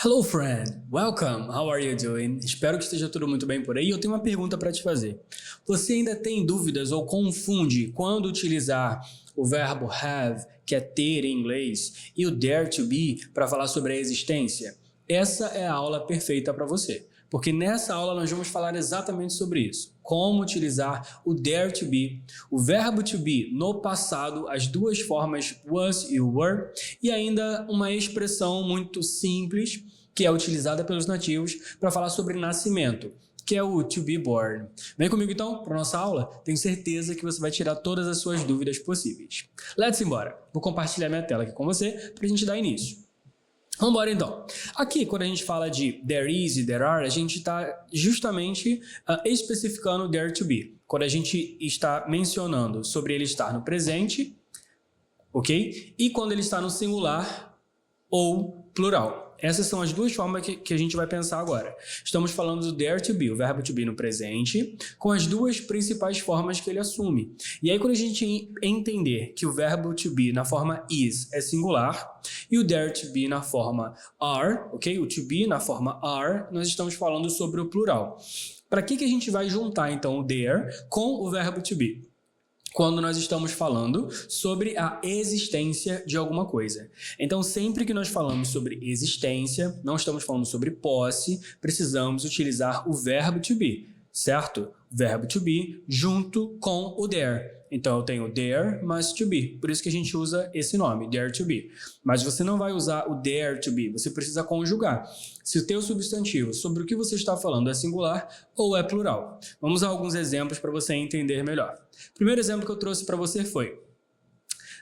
Hello friend, welcome, how are you doing? Espero que esteja tudo muito bem por aí. Eu tenho uma pergunta para te fazer. Você ainda tem dúvidas ou confunde quando utilizar o verbo have, que é ter em inglês, e o dare to be para falar sobre a existência? Essa é a aula perfeita para você, porque nessa aula nós vamos falar exatamente sobre isso. Como utilizar o dare to be, o verbo to be no passado, as duas formas was e were, e ainda uma expressão muito simples que é utilizada pelos nativos para falar sobre nascimento, que é o to be born. Vem comigo então para nossa aula? Tenho certeza que você vai tirar todas as suas dúvidas possíveis. Let's embora! Vou compartilhar minha tela aqui com você para a gente dar início. Vamos embora então. Aqui, quando a gente fala de there is e there are, a gente está justamente especificando there to be. Quando a gente está mencionando sobre ele estar no presente, ok? E quando ele está no singular ou plural. Essas são as duas formas que a gente vai pensar agora. Estamos falando do dare to be, o verbo to be no presente, com as duas principais formas que ele assume. E aí, quando a gente entender que o verbo to be na forma is é singular e o dare to be na forma are, ok? O to be na forma are, nós estamos falando sobre o plural. Para que a gente vai juntar, então, o there com o verbo to be? Quando nós estamos falando sobre a existência de alguma coisa. Então, sempre que nós falamos sobre existência, não estamos falando sobre posse, precisamos utilizar o verbo to be, certo? Verbo to be junto com o there. Então, eu tenho there mais to be. Por isso que a gente usa esse nome, dare to be. Mas você não vai usar o dare to be, você precisa conjugar. Se o teu substantivo sobre o que você está falando é singular ou é plural. Vamos a alguns exemplos para você entender melhor. O primeiro exemplo que eu trouxe para você foi: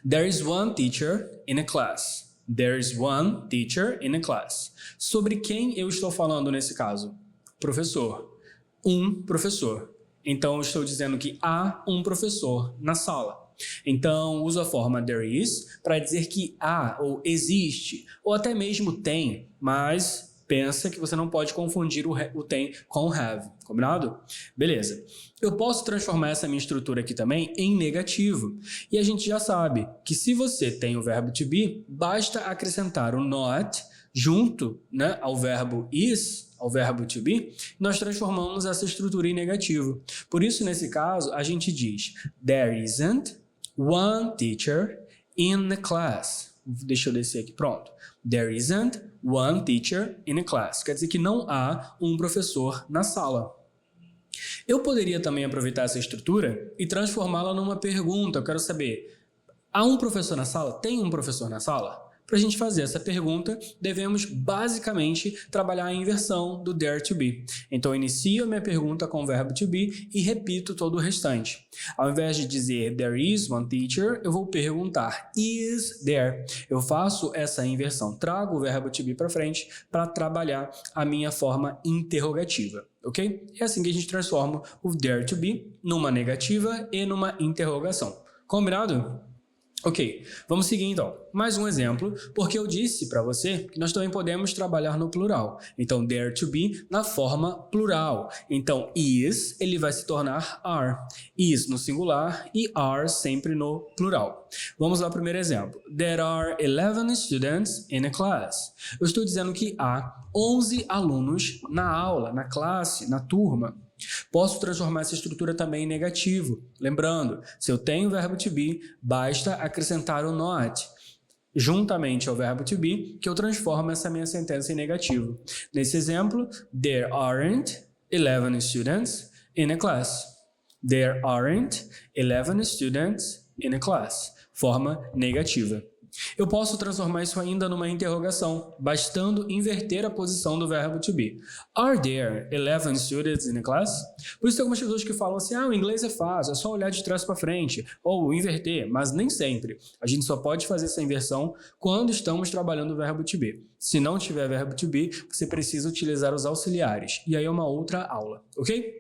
There is one teacher in a class. There is one teacher in a class. Sobre quem eu estou falando nesse caso? Professor. Um professor. Então, eu estou dizendo que há um professor na sala. Então, uso a forma there is para dizer que há ou existe, ou até mesmo tem, mas pensa que você não pode confundir o tem com o have, combinado? Beleza. Eu posso transformar essa minha estrutura aqui também em negativo. E a gente já sabe que se você tem o verbo to be, basta acrescentar o not junto, né, ao verbo is, ao verbo to be, nós transformamos essa estrutura em negativo. Por isso, nesse caso, a gente diz there isn't one teacher in the class. Deixa eu descer aqui, pronto. There isn't one teacher in a class. Quer dizer que não há um professor na sala. Eu poderia também aproveitar essa estrutura e transformá-la numa pergunta. Eu quero saber, há um professor na sala? Tem um professor na sala? Para a gente fazer essa pergunta, devemos basicamente trabalhar a inversão do dare to be. Então, eu inicio a minha pergunta com o verbo to be e repito todo o restante. Ao invés de dizer there is one teacher, eu vou perguntar is there. Eu faço essa inversão, trago o verbo to be para frente para trabalhar a minha forma interrogativa, ok? É assim que a gente transforma o dare to be numa negativa e numa interrogação. Combinado? Ok, vamos seguir então. Mais um exemplo, porque eu disse para você que nós também podemos trabalhar no plural. Então, dare to be na forma plural. Então, is, ele vai se tornar are. Is no singular e are sempre no plural. Vamos lá, primeiro exemplo. There are 11 students in a class. Eu estou dizendo que há 11 alunos na aula, na classe, na turma. Posso transformar essa estrutura também em negativo. Lembrando, se eu tenho o verbo to be, basta acrescentar o not juntamente ao verbo to be, que eu transformo essa minha sentença em negativo. Nesse exemplo, there aren't 11 students in a class. There aren't 11 students in a class. Forma negativa. Eu posso transformar isso ainda numa interrogação, bastando inverter a posição do verbo to be. Are there 11 students in a class? Por isso tem algumas pessoas que falam assim, o inglês é fácil, é só olhar de trás para frente, ou inverter, mas nem sempre. A gente só pode fazer essa inversão quando estamos trabalhando o verbo to be. Se não tiver verbo to be, você precisa utilizar os auxiliares, e aí é uma outra aula, ok?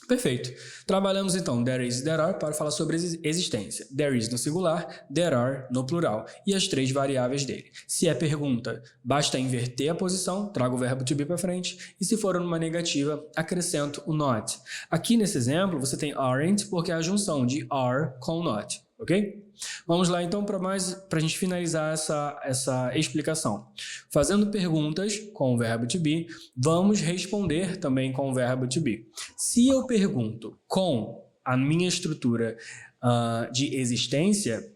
Perfeito. Trabalhamos então there is e there are para falar sobre existência. There is no singular, there are no plural e as três variáveis dele. Se é pergunta, basta inverter a posição, trago o verbo to be para frente e se for numa negativa, acrescento o not. Aqui nesse exemplo você tem aren't porque é a junção de are com not. ok? Vamos lá então para a gente finalizar essa explicação. Fazendo perguntas com o verbo to be, vamos responder também com o verbo to be. Se eu pergunto com a minha estrutura de existência,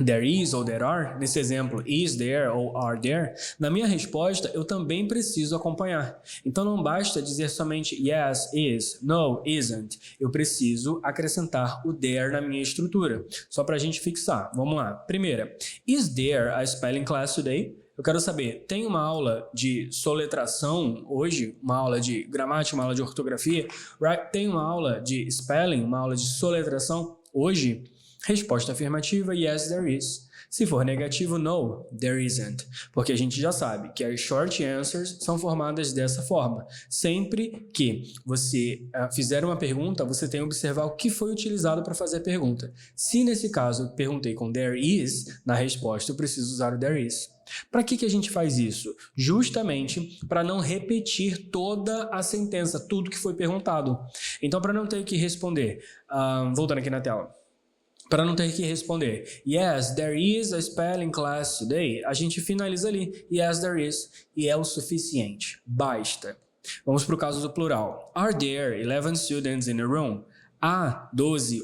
there is ou there are, nesse exemplo, is there ou are there, na minha resposta eu também preciso acompanhar. Então não basta dizer somente yes, is, no, isn't. Eu preciso acrescentar o there na minha estrutura, só para a gente fixar. Vamos lá. Primeira, is there a spelling class today? Eu quero saber, tem uma aula de soletração hoje? Uma aula de gramática, uma aula de ortografia? Right? Tem uma aula de spelling, uma aula de soletração hoje? Resposta afirmativa, yes, there is. Se for negativo, no, there isn't. Porque a gente já sabe que as short answers são formadas dessa forma. Sempre que você fizer uma pergunta, você tem que observar o que foi utilizado para fazer a pergunta. Se nesse caso eu perguntei com there is, na resposta eu preciso usar o there is. Para que a gente faz isso? Justamente para não repetir toda a sentença, tudo que foi perguntado. Então, para não ter que responder, voltando aqui na tela, para não ter que responder yes, there is a spelling class today, a gente finaliza ali, yes, there is, e é o suficiente, basta. Vamos para o caso do plural. Are there 11 students in a room? Há 11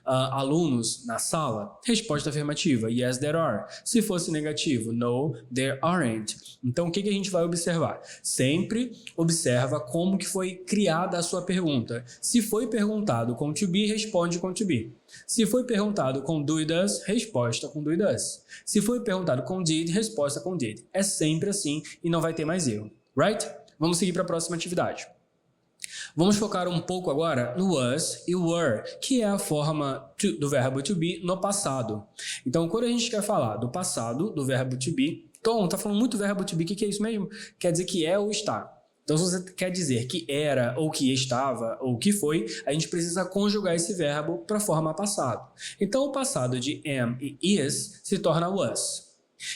alunos na sala? Resposta afirmativa, yes, there are. Se fosse negativo, no, there aren't. Então, o que a gente vai observar? Sempre observa como que foi criada a sua pergunta. Se foi perguntado com to be, responde com to be. Se foi perguntado com do e does, resposta com do e does. Se foi perguntado com did, resposta com did. É sempre assim e não vai ter mais erro. Right? Vamos seguir para a próxima atividade. Vamos focar um pouco agora no was e were, que é a forma do verbo to be no passado. Então, quando a gente quer falar do passado, do verbo to be, Tom, tá falando muito verbo to be, o que é isso mesmo? Quer dizer que é ou está. Então, se você quer dizer que era, ou que estava, ou que foi, a gente precisa conjugar esse verbo para a forma passado. Então, o passado de am e is se torna was.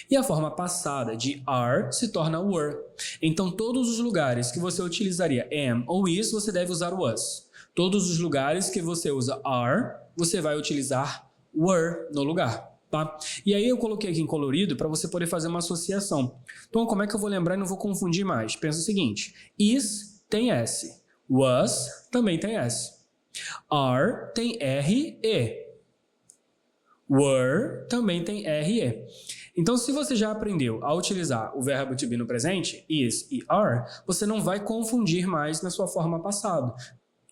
E a forma passada de are se torna were. Então, todos os lugares que você utilizaria am ou is, você deve usar was. Todos os lugares que você usa are, você vai utilizar were no lugar. Tá? E aí eu coloquei aqui em colorido para você poder fazer uma associação. Então, como é que eu vou lembrar e não vou confundir mais? Pensa o seguinte, is tem S, was também tem S, are tem R, E, were também tem R, E. Então, se você já aprendeu a utilizar o verbo to be no presente, is e are, você não vai confundir mais na sua forma passada.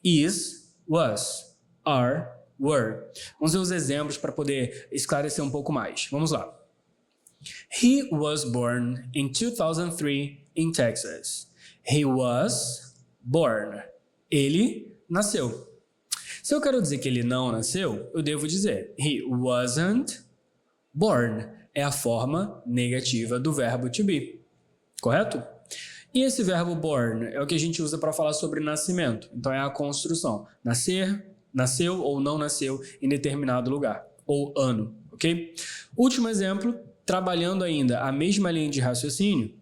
Is, was, are, were. Vamos ver os exemplos para poder esclarecer um pouco mais. Vamos lá. He was born in 2003 in Texas. He was born. Ele nasceu. Se eu quero dizer que ele não nasceu, eu devo dizer he wasn't born. É a forma negativa do verbo to be, correto? E esse verbo born é o que a gente usa para falar sobre nascimento. Então é a construção. Nascer, nasceu ou não nasceu em determinado lugar, ou ano, ok? Último exemplo, trabalhando ainda a mesma linha de raciocínio,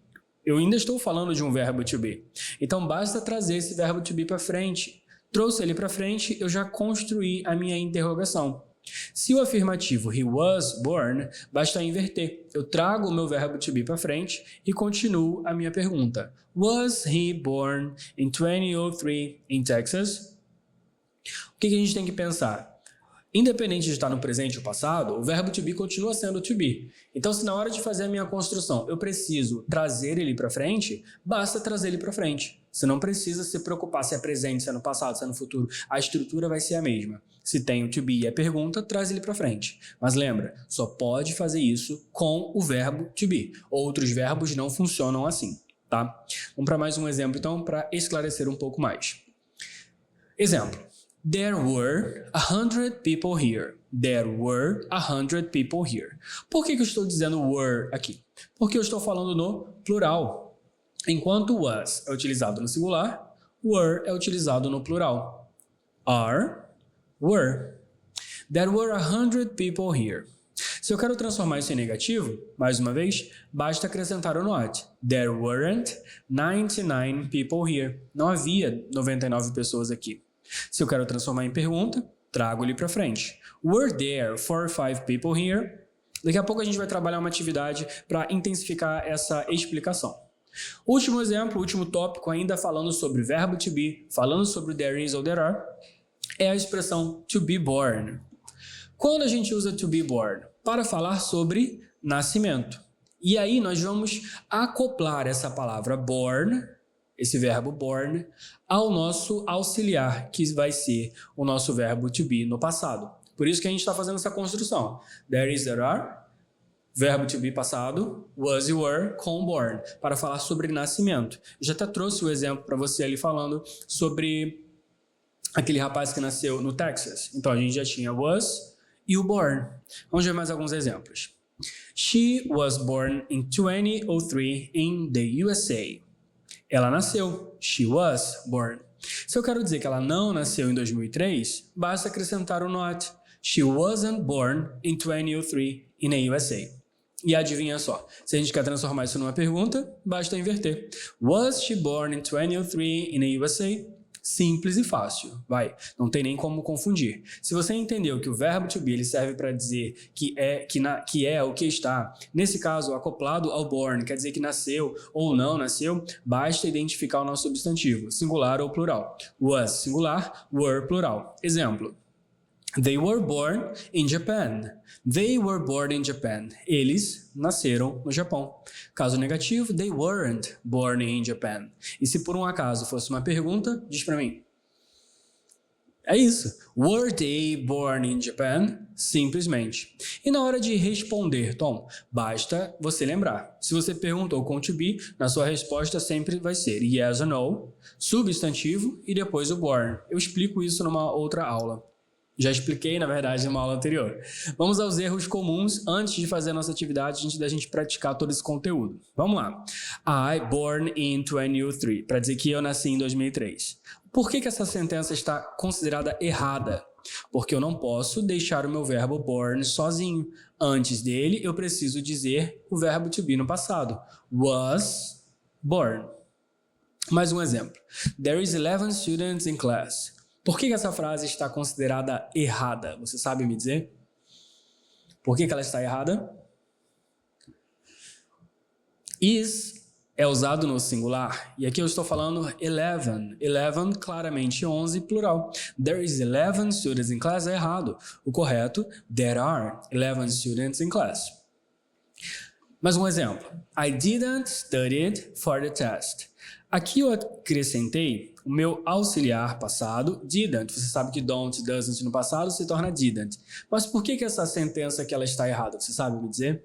eu ainda estou falando de um verbo to be. Então basta trazer esse verbo to be para frente. Trouxe ele para frente, eu já construí a minha interrogação. Se o afirmativo he was born, basta inverter. Eu trago o meu verbo to be para frente e continuo a minha pergunta. Was he born in 2003 in Texas? O que a gente tem que pensar? Independente de estar no presente ou passado, o verbo to be continua sendo to be. Então, se na hora de fazer a minha construção eu preciso trazer ele para frente, basta trazer ele para frente. Você não precisa se preocupar se é presente, se é no passado, se é no futuro. A estrutura vai ser a mesma. Se tem o to be e a pergunta, traz ele para frente. Mas lembra, só pode fazer isso com o verbo to be. Outros verbos não funcionam assim, tá? Vamos para mais um exemplo, então, para esclarecer um pouco mais. Exemplo. There were 100 people here. There were 100 people here. Por que eu estou dizendo were aqui? Porque eu estou falando no plural. Enquanto was é utilizado no singular, were é utilizado no plural. Are, were. There were 100 people here. Se eu quero transformar isso em negativo, mais uma vez, basta acrescentar o not. There weren't 99 people here. Não havia 99 pessoas aqui. Se eu quero transformar em pergunta, trago ele para frente. Were there 4 or 5 people here? Daqui a pouco a gente vai trabalhar uma atividade para intensificar essa explicação. Último exemplo, último tópico, ainda falando sobre verbo to be, falando sobre there is ou there are, é a expressão to be born. Quando a gente usa to be born? Para falar sobre nascimento. E aí nós vamos acoplar essa palavra born, esse verbo born, ao nosso auxiliar, que vai ser o nosso verbo to be no passado. Por isso que a gente está fazendo essa construção. There is, there are, verbo to be passado, was e were, com born, para falar sobre nascimento. Eu já até trouxe o exemplo para você ali falando sobre aquele rapaz que nasceu no Texas. Então a gente já tinha was e o born. Vamos ver mais alguns exemplos. She was born in 2003 in the USA. Ela nasceu. She was born. Se eu quero dizer que ela não nasceu em 2003, basta acrescentar o not. She wasn't born in 2003 in the USA. E adivinha só, se a gente quer transformar isso numa pergunta, basta inverter. Was she born in 2003 in the USA? Simples e fácil, vai, não tem nem como confundir. Se você entendeu que o verbo to be ele serve para dizer que é o que está, nesse caso acoplado ao born, quer dizer que nasceu ou não nasceu, basta identificar o nosso substantivo, singular ou plural. Was, singular, were, plural. Exemplo. They were born in Japan. They were born in Japan. Eles nasceram no Japão. Caso negativo, they weren't born in Japan. E se por um acaso fosse uma pergunta, diz pra mim. É isso. Were they born in Japan? Simplesmente. E na hora de responder, Tom, basta você lembrar. Se você perguntou com to be, na sua resposta sempre vai ser yes or no, substantivo e depois o born. Eu explico isso numa outra aula. Já expliquei, na verdade, numa aula anterior. Vamos aos erros comuns antes de fazer a nossa atividade, antes da gente praticar todo esse conteúdo. Vamos lá. I born in 2003, para dizer que eu nasci em 2003. Por que essa sentença está considerada errada? Porque eu não posso deixar o meu verbo born sozinho. Antes dele, eu preciso dizer o verbo to be no passado. Was born. Mais um exemplo. There is 11 students in class. Por que essa frase está considerada errada? Você sabe me dizer? Por que ela está errada? Is é usado no singular. E aqui eu estou falando 11. 11, claramente 11, plural. There is 11 students in class é errado. O correto, there are 11 students in class. Mais um exemplo. I didn't study for the test. Aqui eu acrescentei o meu auxiliar passado, didn't. Você sabe que don't, doesn't no passado se torna didn't. Mas por que essa sentença aqui ela está errada? Você sabe me dizer?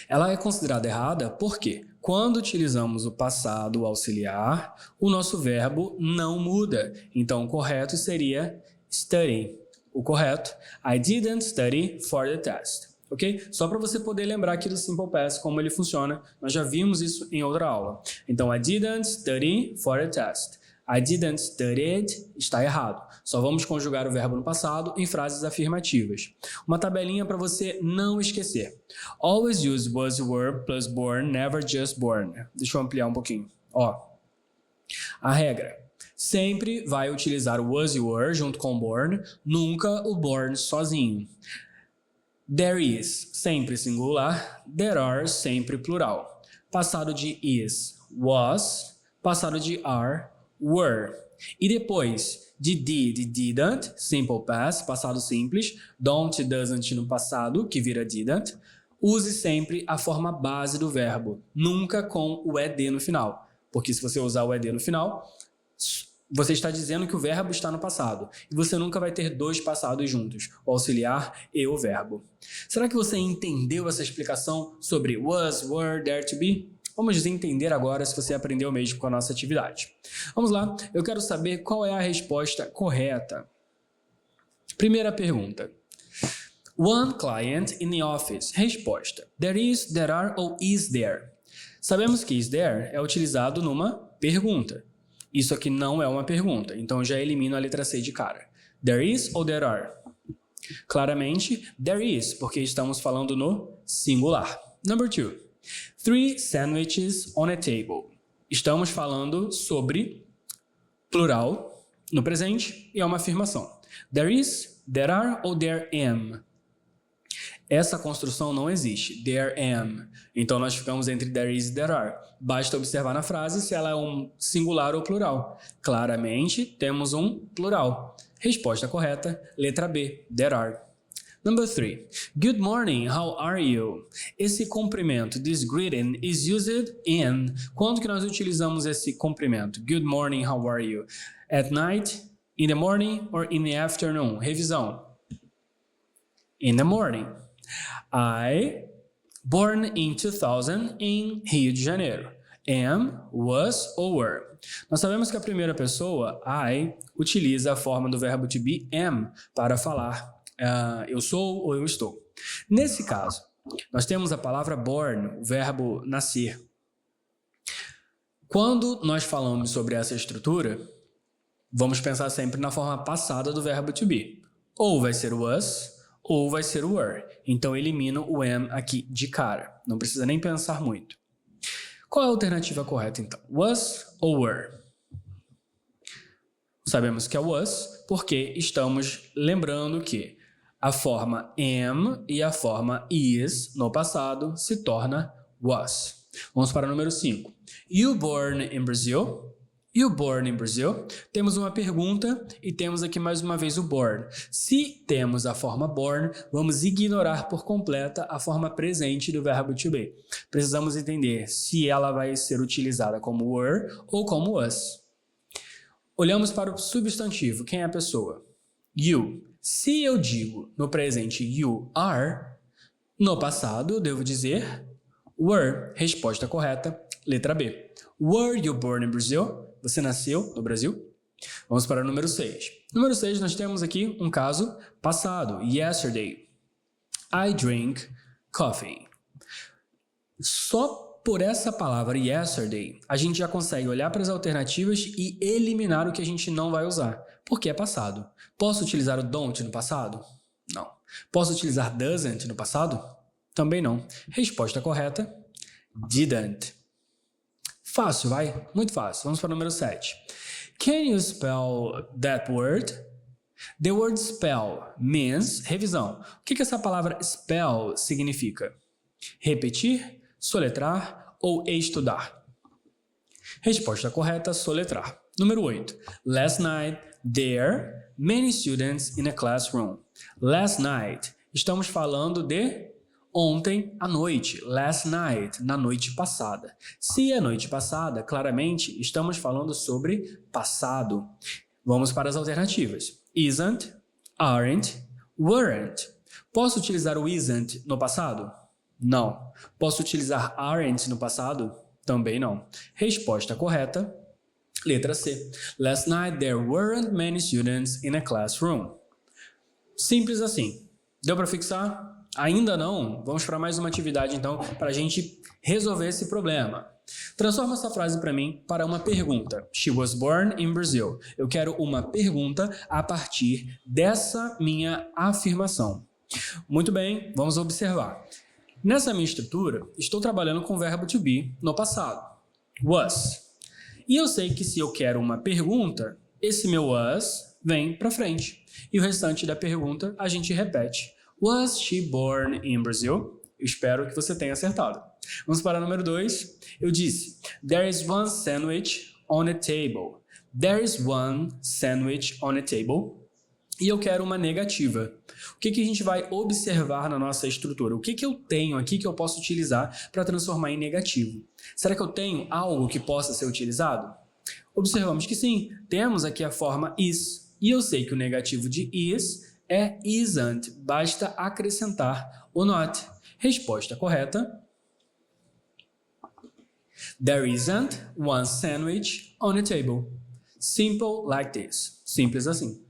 Ela é considerada errada porque quando utilizamos o passado auxiliar, o nosso verbo não muda. Então o correto seria study. O correto, I didn't study for the test. Ok? Só para você poder lembrar aqui do Simple Past, como ele funciona. Nós já vimos isso em outra aula. Então, I didn't study for a test. I didn't study está errado. Só vamos conjugar o verbo no passado em frases afirmativas. Uma tabelinha para você não esquecer. Always use was, were, plus born, never just born. Deixa eu ampliar um pouquinho. Ó, a regra. Sempre vai utilizar o was e were junto com born, nunca o born sozinho. There is, sempre singular. There are, sempre plural. Passado de is, was. Passado de are, were. E depois de did, didn't, simple past, passado simples. Don't, doesn't no passado, que vira didn't. Use sempre a forma base do verbo, nunca com o ed no final. Porque se você usar o ed no final, você está dizendo que o verbo está no passado. E você nunca vai ter dois passados juntos, o auxiliar e o verbo. Será que você entendeu essa explicação sobre was, were, there to be? Vamos entender agora se você aprendeu mesmo com a nossa atividade. Vamos lá, eu quero saber qual é a resposta correta. Primeira pergunta. One client in the office. Resposta. There is, there are ou is there? Sabemos que is there é utilizado numa pergunta. Isso aqui não é uma pergunta, então já elimino a letra C de cara. There is ou there are? Claramente, there is, porque estamos falando no singular. Number 2. 3 sandwiches on a table. Estamos falando sobre plural. no presente e é uma afirmação. There is, there are ou there am. Essa construção não existe. There am. Então, nós ficamos entre there is e there are. Basta observar na frase se ela é um singular ou plural. Claramente, temos um plural. Resposta correta, letra B, there are. Number 3. Good morning, how are you? Esse cumprimento, this greeting, is used in. Quando que nós utilizamos esse cumprimento? Good morning, how are you? At night, in the morning or in the afternoon? Revisão. In the morning. I, born in 2000 in Rio de Janeiro. Am, was ou were. Nós sabemos que a primeira pessoa, I, utiliza a forma do verbo to be am para falar eu sou ou eu estou. Nesse caso, nós temos a palavra born, o verbo nascer. Quando nós falamos sobre essa estrutura, vamos pensar sempre na forma passada do verbo to be. Ou vai ser was, ou vai ser were. Então, elimino o am aqui de cara. Não precisa nem pensar muito. Qual é a alternativa correta, então? Was ou were? Sabemos que é was, porque estamos lembrando que a forma am e a forma is no passado se torna was. Vamos para o número 5. You born in Brazil? You born in Brazil? Temos uma pergunta e temos aqui mais uma vez o born. Se temos a forma born, vamos ignorar por completa a forma presente do verbo to be. Precisamos entender se ela vai ser utilizada como were ou como was. Olhamos para o substantivo. Quem é a pessoa? You. Se eu digo no presente you are, no passado eu devo dizer were. Resposta correta, letra B. Were you born in Brazil? Você nasceu no Brasil? Vamos para o número 6. Número 6, nós temos aqui um caso passado. Yesterday, I drink coffee. Só por essa palavra yesterday, a gente já consegue olhar para as alternativas e eliminar o que a gente não vai usar, porque é passado. Posso utilizar o don't no passado? Não. Posso utilizar doesn't no passado? Também não. Resposta correta, didn't. Fácil, vai? Muito fácil. Vamos para o número 7. Can you spell that word? The word spell means... Revisão. O que essa palavra spell significa? Repetir, soletrar ou estudar? Resposta correta, soletrar. Número 8. Last night, there many students in a classroom. Last night. Estamos falando de... ontem à noite, last night, na noite passada. Se é noite passada, claramente estamos falando sobre passado. Vamos para as alternativas. Isn't, aren't, weren't. Posso utilizar o isn't no passado? Não. Posso utilizar aren't no passado? Também não. Resposta correta, letra C. Last night there weren't many students in a classroom. Simples assim. Deu para fixar? Ainda não? Vamos para mais uma atividade, então, para a gente resolver esse problema. Transforma essa frase para mim para uma pergunta. She was born in Brazil. Eu quero uma pergunta a partir dessa minha afirmação. Muito bem, vamos observar. Nessa minha estrutura, estou trabalhando com o verbo to be no passado. Was. E eu sei que se eu quero uma pergunta, esse meu was vem para frente. E o restante da pergunta a gente repete. Was she born in Brazil? Eu espero que você tenha acertado. Vamos para o número 2. Eu disse, there is one sandwich on a table. There is one sandwich on a table. E eu quero uma negativa. O que a gente vai observar na nossa estrutura? O que eu tenho aqui que eu posso utilizar para transformar em negativo? Será que eu tenho algo que possa ser utilizado? Observamos que sim. Temos aqui a forma is. E eu sei que o negativo de is é isn't, basta acrescentar o not. Resposta correta. There isn't one sandwich on a table. Simple like this. Simples assim.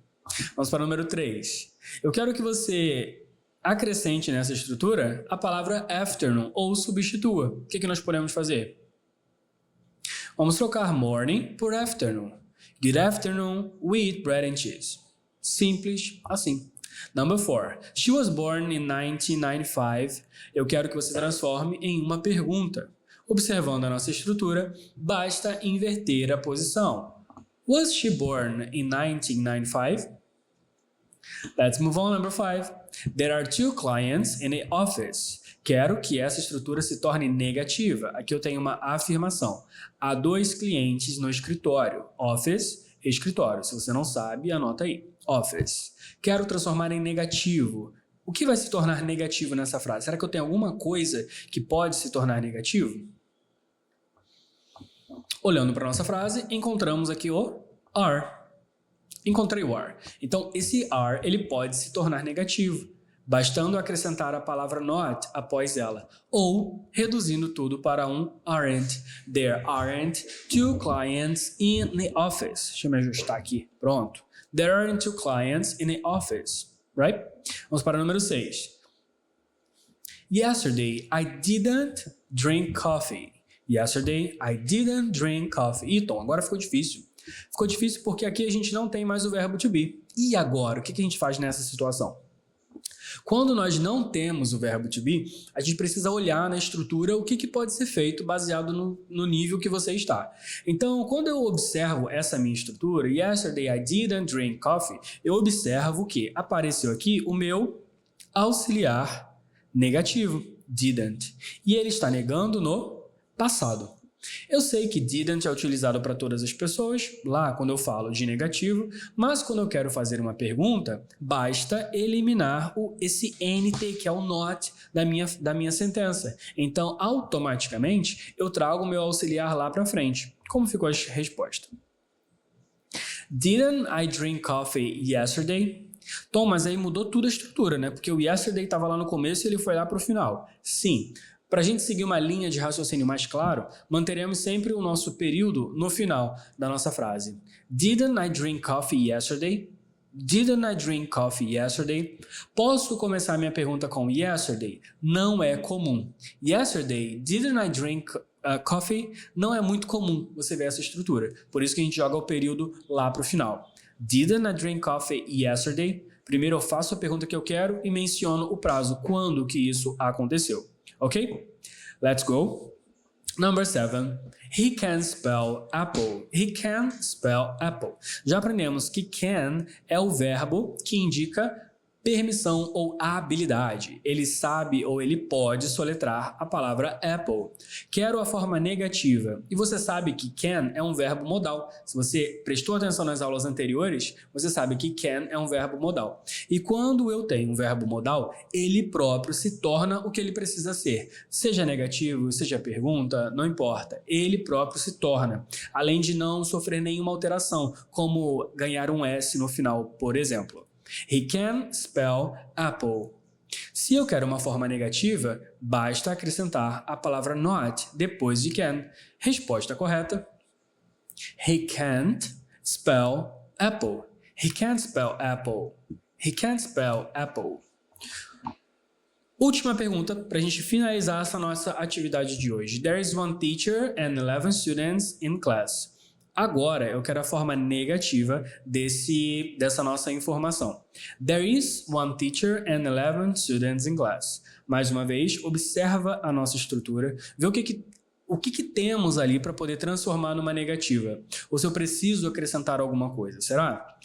Vamos para o número 3. Eu quero que você acrescente nessa estrutura a palavra afternoon ou substitua. O que nós podemos fazer? Vamos trocar morning por afternoon. Good afternoon, we eat bread and cheese. Simples assim. Number 4. She was born in 1995. Eu quero que você transforme em uma pergunta. Observando a nossa estrutura, basta inverter a posição. Was she born in 1995? Let's move on, number 5. There are 2 clients in the office. Quero que essa estrutura se torne negativa. Aqui eu tenho uma afirmação. Há 2 clientes no escritório. Office, escritório. Se você não sabe, anota aí. Office. Quero transformar em negativo. O que vai se tornar negativo nessa frase? Será que eu tenho alguma coisa que pode se tornar negativo? Olhando para a nossa frase, encontramos aqui o are. Encontrei o are. Então, esse are ele pode se tornar negativo, bastando acrescentar a palavra not após ela, ou reduzindo tudo para um aren't. There aren't 2 clients in the office. Deixa eu me ajustar aqui. Pronto. There aren't 2 clients in the office. Right? Vamos para o número 6. Yesterday, I didn't drink coffee. Yesterday, I didn't drink coffee. Ih, Tom, agora ficou difícil. Ficou difícil porque aqui a gente não tem mais o verbo to be. E agora? O que a gente faz nessa situação? Quando nós não temos o verbo to be, a gente precisa olhar na estrutura o que pode ser feito baseado no nível que você está. Então, quando eu observo essa minha estrutura, yesterday I didn't drink coffee, eu observo que apareceu aqui o meu auxiliar negativo, didn't. E ele está negando no passado. Eu sei que didn't é utilizado para todas as pessoas, lá quando eu falo de negativo, mas quando eu quero fazer uma pergunta, basta eliminar esse NT, que é o not da minha sentença. Então, automaticamente, eu trago o meu auxiliar lá para frente. Como ficou a resposta? Didn't I drink coffee yesterday? Tom, mas aí mudou tudo a estrutura, né? Porque o yesterday estava lá no começo e ele foi lá para o final. Sim. Para a gente seguir uma linha de raciocínio mais claro, manteremos sempre o nosso período no final da nossa frase. Didn't I drink coffee yesterday? Didn't I drink coffee yesterday? Posso começar minha pergunta com yesterday? Não é comum. Yesterday, didn't I drink coffee? Não é muito comum você ver essa estrutura. Por isso que a gente joga o período lá para o final. Didn't I drink coffee yesterday? Primeiro eu faço a pergunta que eu quero e menciono o prazo, quando que isso aconteceu. Ok? Let's go. Number 7. He can spell apple. He can spell apple. Já aprendemos que can é o verbo que indica permissão ou habilidade. Ele sabe ou ele pode soletrar a palavra apple. Quero a forma negativa. E você sabe que can é um verbo modal. Se você prestou atenção nas aulas anteriores, você sabe que can é um verbo modal. E quando eu tenho um verbo modal, ele próprio se torna o que ele precisa ser. Seja negativo, seja pergunta, não importa. Ele próprio se torna. Além de não sofrer nenhuma alteração, como ganhar um S no final, por exemplo. He can spell apple. Se eu quero uma forma negativa, basta acrescentar a palavra not depois de can. Resposta correta. He can't spell apple. He can't spell apple. He can't spell apple. Última pergunta para a gente finalizar essa nossa atividade de hoje. There is one teacher and 11 students in class. Agora, eu quero a forma negativa dessa nossa informação. There is one teacher and 11 students in class. Mais uma vez, observa a nossa estrutura, vê o que temos ali para poder transformar numa negativa. Ou se eu preciso acrescentar alguma coisa, será?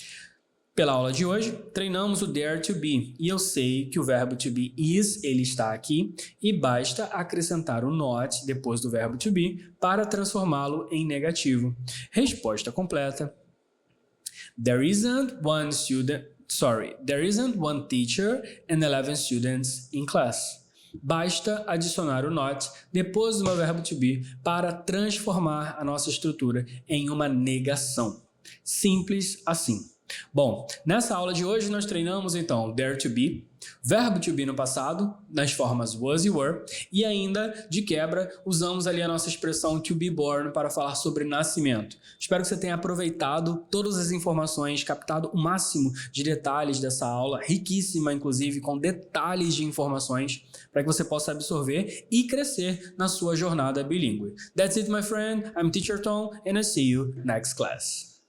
Pela aula de hoje, treinamos o dare to be, e eu sei que o verbo to be is, ele está aqui, e basta acrescentar o not depois do verbo to be para transformá-lo em negativo. Resposta completa. There isn't one teacher and 11 students in class. Basta adicionar o not depois do meu verbo to be para transformar a nossa estrutura em uma negação. Simples assim. Bom, nessa aula de hoje nós treinamos então dare to be, verbo to be no passado, nas formas was e were, e ainda, de quebra, usamos ali a nossa expressão to be born para falar sobre nascimento. Espero que você tenha aproveitado todas as informações, captado o máximo de detalhes dessa aula, riquíssima inclusive, com detalhes de informações, para que você possa absorver e crescer na sua jornada bilíngue. That's it, my friend. I'm Teacher Tom, and I see you next class.